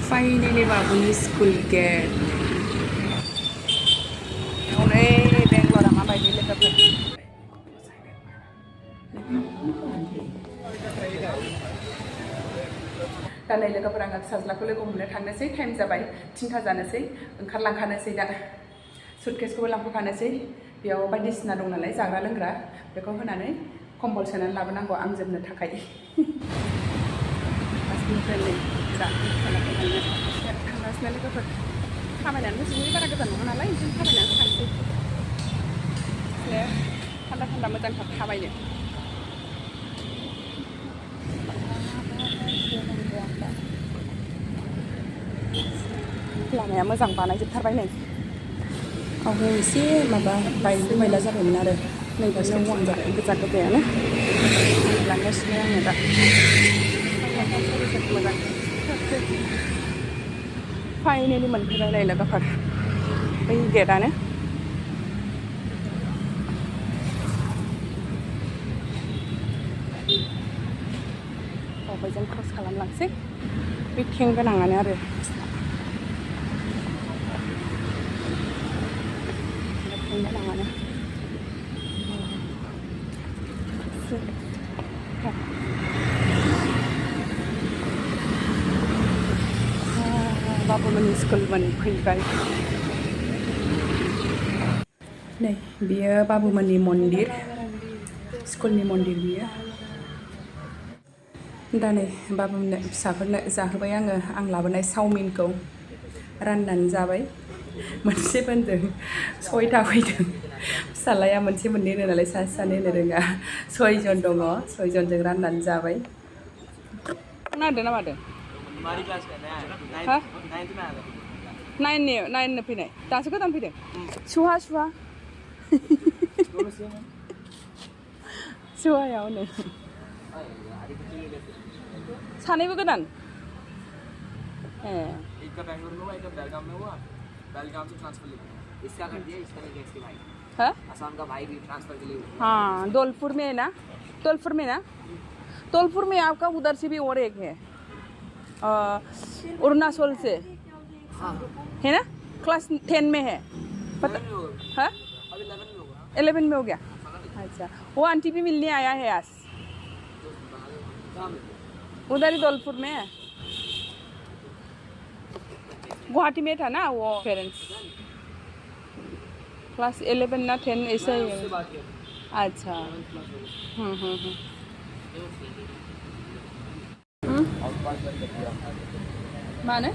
Finally, Babu's school gate. Only Bangalore, I'm about to look up. दा नै लोगोफोरा आङो फिसाज्लाखौ लोगो हमनो थांनोसै टाइम जाबाय 3टा जानोसै ओंखारलांखानोसै दा सुटकेसखौबो लांफाखानोसै बेयाव बायदिसिना दं नालाय जाग्रा लोंग्रा बेखौ होनानै कम्बल सोनानै लाबोनांगौ आं जोमनो थाखाय बासनिफ्राय नै दा थांगासिनो लोगोफोर थाबायनानै जोंनि बारा गोजान नङा नालाय जों थाबायनानै थांसै थान्दा थान्दा मोजांथार थाबायनो लामाया मोजां बानायजोबथारबाय नै आवगाय एसे माबा बायलु बायला जाबायमोन आरो नै दासो मोजां जाबाय गोजा गोजायानो लांगासिनो आङो दा मोजां फाइनेलि मोनफैबाय नै लोगोफोर बै गेटआनो जों क्रस खालामलांसै बे खें गोनाङानो आरो खें गोनाङानो बाबुमोननि स्कुल मोनफैबाय नै बियो बाबुमोननि मन्दिर स्कुलनि मन्दिर बियो दा नै बाबुमोननो फिसाफोरनो जाहोबाय आङो आं लाबोनाय चावमिनखौ राननानै जाबाय मोनसे बोन्दों 6टा फैदों फिसालाया मोनसे मोननै होनो नालाय सासे सानै होनो रोङा 6 जन दङ 6 जनजों राननानै जाबाय नादो ना मादो हा 9 फैनाय दासो गोदान फैदों सुहा सुहायाव नै सानैबो गोदान ए एक का बेंगलुरु में हुआ एक का बेलगाम में हुआ बेलगाम से ट्रांसफर लेके इसका कर दिया इसका नहीं किया इसके भाई है असम का भाई भी ट्रांसफर के लिए हाँ धौलपुर में है ना धौलपुर में आपका उधर से भी और एक है अरुणाचल से हाँ है ना क्लास 10 में है पता है 11 में हो गया अच्छा वो आंटी भी मिलने आया है आज उधर ही धौलपुर में है गुवाहाटी में था ना वो पेरेंट्स क्लास 11 ना 10 ऐसा ही है अच्छा माने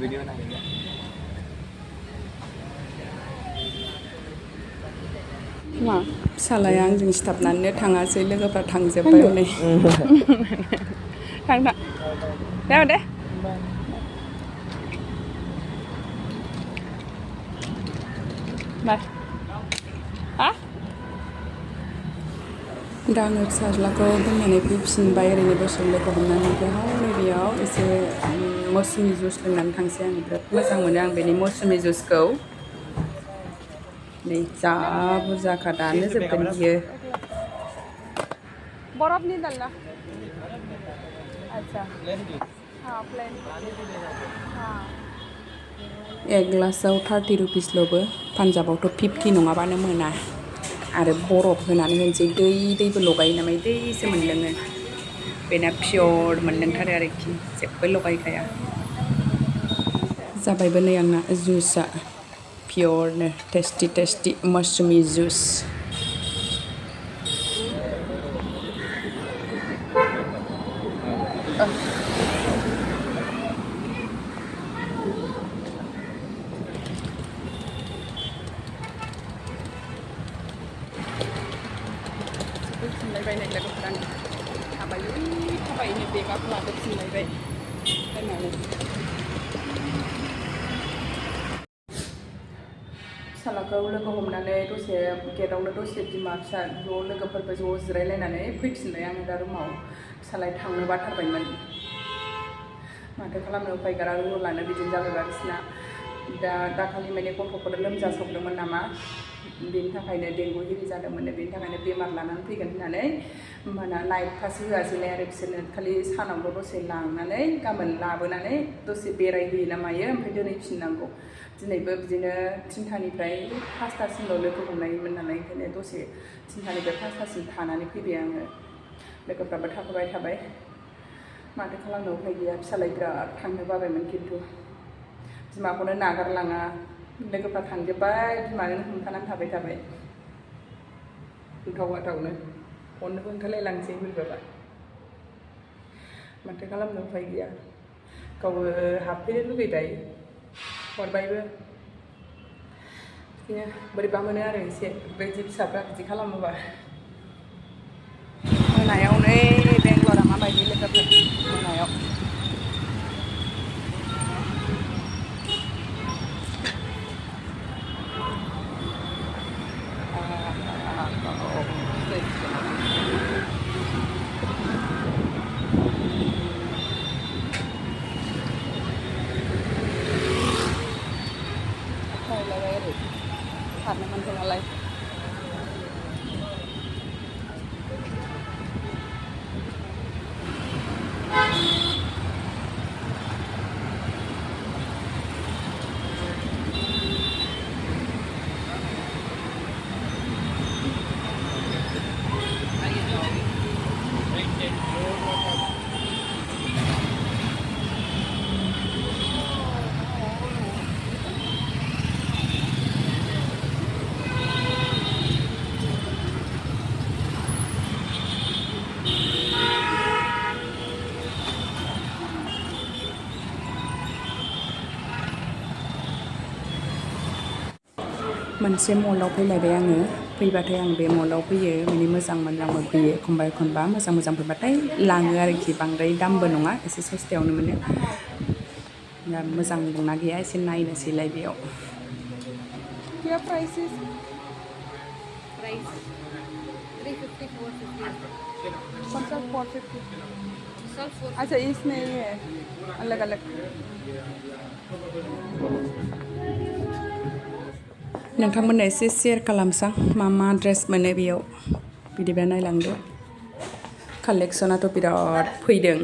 वीडियो बना लेंगे मा फिसालाया आंजों सिथाबनानैनो थाङासै लोगोफ्रा थांजोब्बाय हनै थां दे बाय हा दा आङो फिसाज्लाखौ दोननानै फैफिनबाय ओरैनो दसे लोगो हमनानै हनै बेयाव एसे मौसुमि जुइस लोंनानै थांसै आं बिराद मोजां मोनो आं बेनि मौसुमि जुइसखौ नै जा बुरजाखा दानो जोबगोन बियो बरफनि दालना अच्छा हाँ प्लेन हाँ एक ग्लासाव 30 रुपिसल'बो पान्जाबावथ' 50 नङाबानो मोना आरो बरफ होनानै होनोसै दैबो लगायो नामा दैसो मोनलोङो बेना पियर मोनलोंथारो आरोखि जेबो लगायखाया जाबायबो नै आंना जुइसआ पियरनो टेस्टि मौसुमि जुइस फैफिनलायबाय नै लोगोफोरा थाबायनो बेगाखौ लाबोफिनलायबाय होननानै फिसालाखौ लोगो हमनानै दसे गेटआवनो दसे बिमा फिसा ज' लोगोफोरबो ज' जिरायलायनानै फैफिनबाय आङो दा रुमाव फिसालाया थांनो बाथारबायमोन माथो खालामनो उफाय गैया रुलानो बिदिनो जाबाय बिसिना दाखालि माने गथ'फोर लोमजासावदोंमोन नामा बेनि थाखायनो डेंगु एरि जादोंमोननो बेनि थाखायनो बेमार लानानै फैगोन होननानै होमबाना नाइट पास होआसैलाय आरो बिसोरनो खालि सानावल' दसे लांनानै गाबोन लाबोनानै दसे बेरायहोयो ना मायो ओमफ्राय दोनहैफिननांगौ दिनैबो बिदिनो 3थानिफ्राय 5थासिमल' लोगो हमनायमोन नालाय ओंखायनो दसे 3थानिफ्राय 5थासिम थानानै फैबाय आङो लोगोफ्राबो थाफाबाय थाबाय माथो खालामनो उफाय गैया फिसालाय बिराद थांनो बाबायमोन खिन्थु बिमाखौनो नागारलाङा लोगोफ्रा थांजोब्बाय बिमानो हमथानानै थाबाय उल्थाव बाथावनो अननोबो ओंखारलायलांसै बोरैबाबा माथो खालामनो उफाय गैया गावबो हाबफैनो लुगैबाय हरबायबो बिदिनो बोरैबा मोनो आरो एसे बेबायदि फिसाफ्रा बिदि खालामोबा मोनायाव नै बेंगलरा माबायदि लोगोफोर मोनायाव खारनो मोनगोन नालाय मोनसे मलाव फैलायबाय आङो फैबाथाय आं बे मलाव फैयो माने मोजां मोजांबो फैयो एखनबा मोजां फैबाथाय लाङो आरोखि बांद्राय दामबो नङा एसे सस्तायावनो मोनो दा मोजां दंना गैया एसे नायनोसैलाय बेयाव क्या प्राइस 350 450 कौन सा 450 अच्छा इसमें ये है अलग अलग नोंथांमोननो एसे शेयार खालामसां मा ड्रेस मोनो बेयाव बिदिबा नायलांदो कालेक्सनाथ' बिराद फैदों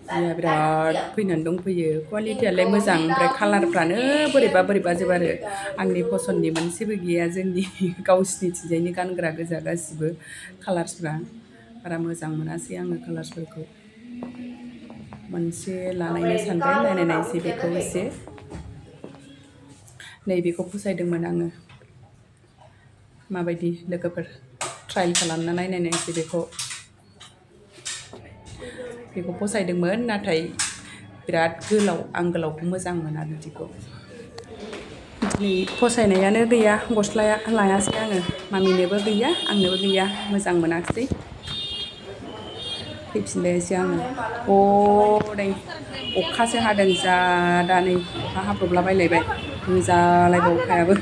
जिया बिराद फैनानै दंफैयो क्वालिटियालाय मोजां ओमफ्राय कालारफ्रानो बोरैबा जोब आरो आंनि पसन्दनि मोनसेबो गैया जोंनि गावसिनिथिंजायनि गानग्रा गोजा गासिबो कालार्सफ्रा बारा मोजां मोनासै आङो कालार्सफोरखौ मोनसे लानायनो सानबाय नायनायसै बेखौ एसे नैबेखौ फसायदोंमोन आङो माबायदि लोगोफोर ट्रायल खालामना नायनायसै बेखौ फसायदोंमोन नाथाय बिराद गोलाव आं गोलावखौ मोजां मोना बिदिखौ दिनै फसायनायानो गैया गस्लाया लायासै आङो मामिनोबो गैया आंनोबो गैया मोजां मोनाखिसै फैफिनबायसै आङो नै अखासो हादों जा दा नै अखा हाब्रबलाबायलायबाय मोजालायबाय अखायाबो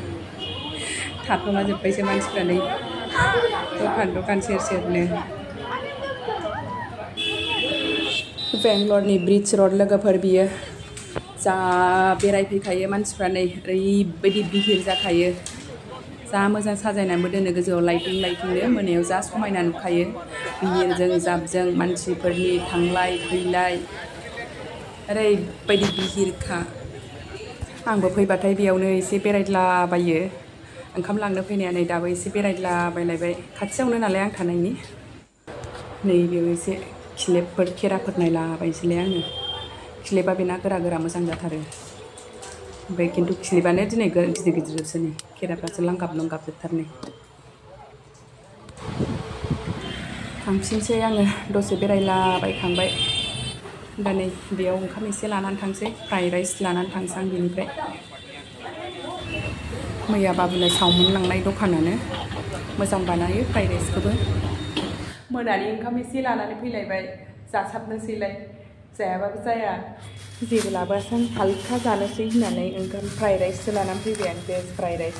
थाथ'ला जोब्बायसो मानसिफ्रा नै दखान सेरनो बेंगलरनि ब्रिज रड लोगोफोर बियो जा बेरायफैखायो मानसिफ्रा नै ओरैबायदि बिहिर जाखायो जा मोजां साजायनानैबो दोनो गोजौआव लाइटिंनो मोनायाव जा समायना नुखायो बिहिरजों जाबजों मानसिफोरनि थांलाय फैलाय ओरैबायदि बिहिरखा आंबो फैबाथाय बेयावनो एसे बेरायलाबायो ओंखाम लांनो फैनाया नै दाबो एसे बेरायलाबायलायबाय खाथियावनो नालाय आं थानायनि नै बेयाव एसे खिलेबफोर खेराफोर नायलाबायसैलाय आङो खिलेबा बेना गोरा मोजां जाथारो ओमफ्राय खिन्थु खिलेबानो दिनै गिदिरसो नै खेराफ्रासो लांगाब जोबथारनै थांफिनसै आङो दसे बेरायलाबायखांबाय दा नै बेयाव ओंखाम एसे लानानै थांसै फ्राइड राइस लानानै थांसै आं बेनिफ्राय मैया बाबुनो चावमिन लांनाय दखानानो मोजां बानायो फ्राइड राइसखौबो मोनानि ओंखाम एसे लानानै फैलायबाय जासाबनोसैलाय जायाबाबो जाया जेबो लाबोआसै हालखा जानोसै होननानै ओंखाम फ्राइड राइससो लानानै फैबाय आं भेज फ्राइड राइस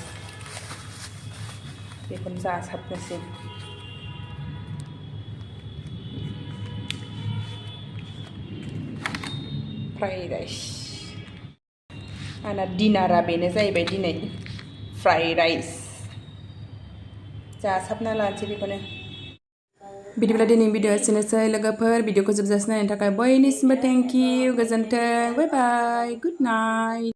बेखौनो जासाबनोसै फ्राइड राइस आंना डिनारा बेनो जाहैबाय दिनै फ्राइड राइस जासाबना लानोसै बेखौनो बिदिब्ला दिनै भिडिअ एसेनोसै लोगोफोर भिडिअखौ जोबजासिम नायनायनि थाखाय बयनिसिमबो थेंक इउ गोजोन्थों बाय बाय गुड नाइट